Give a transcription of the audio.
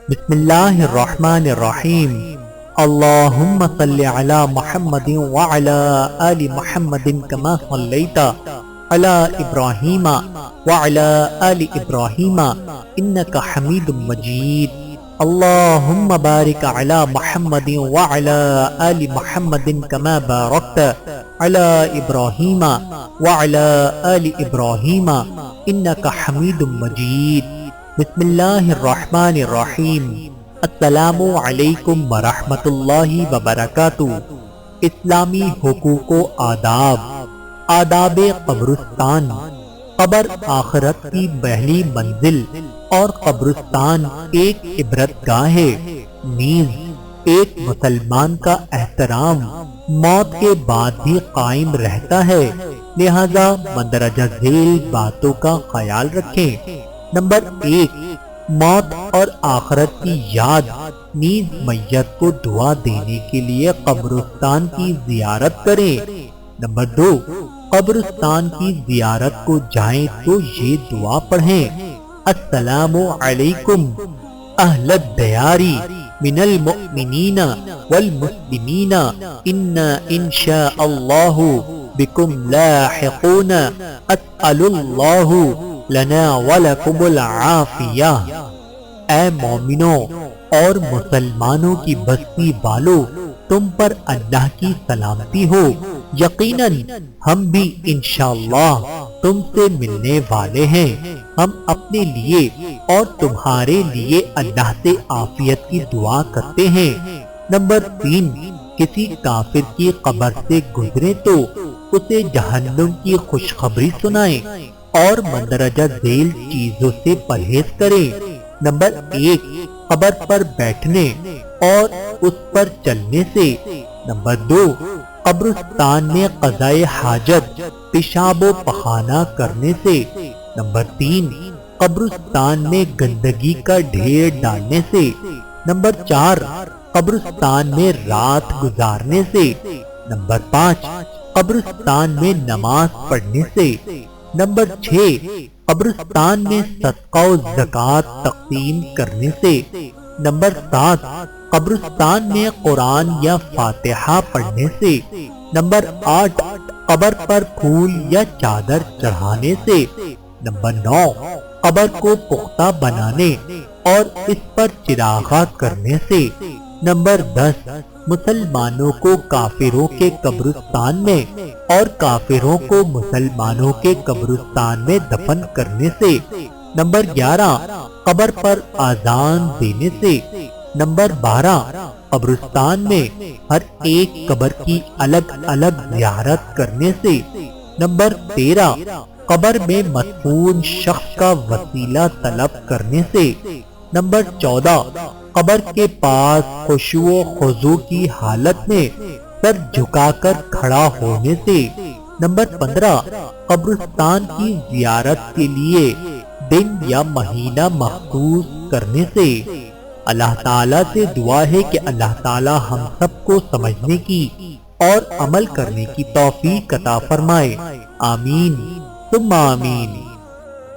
بسم اللہ الرحمن الرحیم۔ اللہم صلی علی محمد وعلی آل محمد کما صلیت علی ابراہیم وعلی آل ابراہیم انک حمید مجید۔ اللہم بارک علی محمد وعلی آل محمد کما بارکت علی ابراہیم وعلی آل ابراہیم انک حمید مجید۔ بسم اللہ الرحمن الرحیم۔ السلام علیکم ورحمۃ اللہ وبرکاتہ۔ اسلامی حقوق و آداب قبرستان۔ قبر آخرت کی پہلی منزل اور قبرستان ایک عبرت گاہ ہے، نیز ایک مسلمان کا احترام موت کے بعد بھی قائم رہتا ہے، لہذا مندرجہ ذیل باتوں کا خیال رکھیں۔ نمبر 1، موت اور آخرت کی یاد، نیز میت کو دعا دینے کے لیے قبرستان کی زیارت کریں۔ نمبر 2، قبرستان کی زیارت کو جائیں تو یہ دعا پڑھیں: السلام علیکم اہل الدیار من المؤمنین والمسلمین انا انشاء اللہ بکم لاحقون اسأل اللہ لنا ولکم العافیہ۔ اے مومنوں اور مسلمانوں کی بستی والو، تم پر اللہ کی سلامتی ہو، یقیناً ہم بھی انشاءاللہ تم سے ملنے والے ہیں۔ ہم اپنے لیے اور تمہارے لیے اللہ سے عافیت کی دعا کرتے ہیں۔ نمبر 3، کسی کافر کی قبر سے گزرے تو اسے جہنم کی خوشخبری سنائیں اور مندرجہ ذیل چیزوں سے پرہیز کریں۔ نمبر 1، قبر پر بیٹھنے اور اس پر چلنے سے۔ نمبر 2، قبرستان میں قضائے حاجت، پیشاب و پخانہ کرنے سے۔ نمبر 3، قبرستان میں گندگی کا ڈھیر ڈالنے سے۔ نمبر 4، قبرستان میں رات گزارنے سے۔ نمبر 5، قبرستان میں نماز پڑھنے سے۔ نمبر 6، قبرستان میں صدقہ و زکوٰۃ تقسیم کرنے سے۔ نمبر 7، قبرستان میں قرآن یا فاتحہ پڑھنے سے۔ نمبر 8، قبر پر پھول یا چادر چڑھانے سے۔ نمبر 9، قبر کو پختہ بنانے اور اس پر چراغاں کرنے سے۔ نمبر 10، مسلمانوں کو کافروں کے قبرستان میں اور کافروں کو مسلمانوں کے قبرستان میں دفن کرنے سے۔ نمبر 11، قبر پر اذان دینے سے۔ نمبر 12، قبرستان میں ہر ایک قبر کی الگ الگ زیارت کرنے سے۔ نمبر 13، قبر میں مدفون شخص کا وسیلہ طلب کرنے سے۔ نمبر 14، قبر کے پاس خشوع و خضوع کی حالت میں سر جھکا کر کھڑا ہونے سے۔ نمبر 15، قبرستان کی زیارت کے لیے دن یا مہینہ مخصوص کرنے سے۔ اللہ تعالیٰ سے دعا ہے کہ اللہ تعالیٰ ہم سب کو سمجھنے کی اور عمل کرنے کی توفیق عطا فرمائے۔ آمین ثم آمین۔